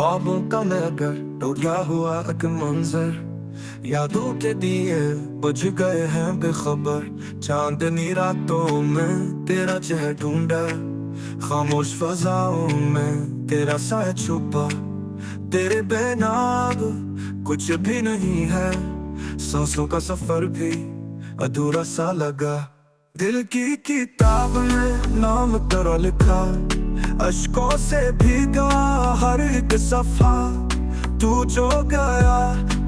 ख्वाबों का नगर टूटा हुआ एक मंजर, यादों के दिए बुझ गए हैं बेखबर। चांदनी रातों में तेरा चेहरा ढूंढा, खामोश फजाओं में तेरा साया छुपा। तेरे बिना अब कुछ भी नहीं है, सांसों का सफर भी अधूरा सा लगा। दिल की किताब में नाम तेरा लिखा, अश्कों से भीगा हर एक सफा। तू जो गया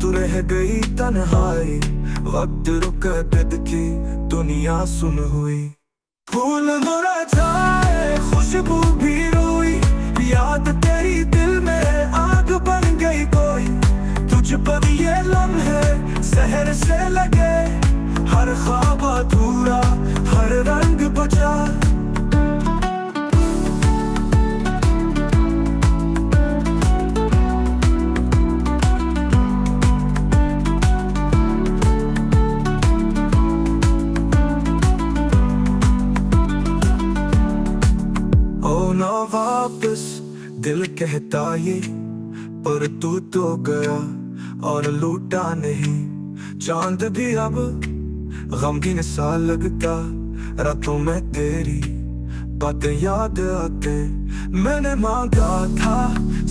तू रह गई तन्हाई, वक्त रुक दिल की दुनिया सुन हुई। फूल मुरझाए खुशबू भी रोई, याद तेरी दिल में आग बन गई कोई। तुझ पर ये लम्हे जहर से लगे, हर ख्वाब अधूरा हर रंग बचा। ओ ना वापस दिल कहता ये, पर तू तो गया और लूटा नहीं। चांद भी अब गमगीन सा लगता, रातों में तेरी बातें याद आते। मैंने मांगा था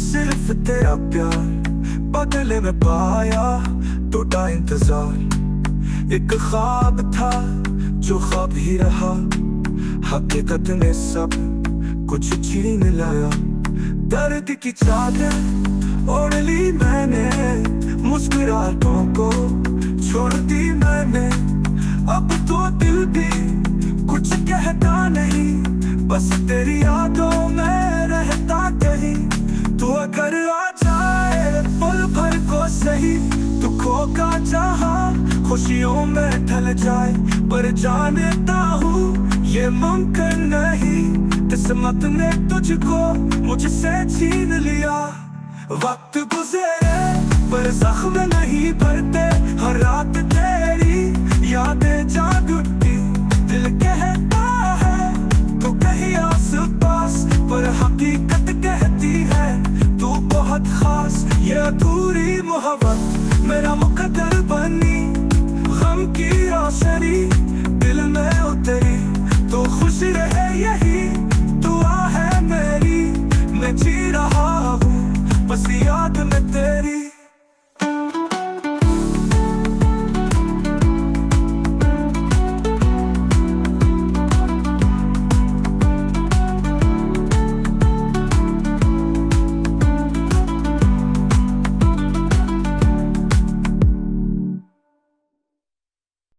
सिर्फ तेरा प्यार, बदले में पाया टूटा इंतजार। एक ख्वाब था जो ख्वाब ही रहा, हकीकत ने सब कुछ छीन लाया। दर्द की चादर ओढ़ ली मैंने, मुस्कुराहटों को छोड़ दी मैंने। अब तो दिल भी कुछ कहता नहीं, बस तेरी यादों में रहता कहीं। तू अगर आ जाए पल भर को सही, दुखों का जहां खुशियों में ढल जाए। पर जानता हूँ ये मुमकिन नहीं, किस्मत ने तुझको मुझसे छीन लिया। वक्त गुजरे पर जख्म नहीं भरते, हर रात तेरी यादें जाग उठती। दिल कहता है तू कहीं आस पास, पर हकीकत कहती है तू बहुत खास। ये अधूरी मोहब्बत मेरा मुकद्दर बनी, गम की रोशनी दिल में उतरी। तो खुश रहे यही दुआ है मेरी, मैं जी रहा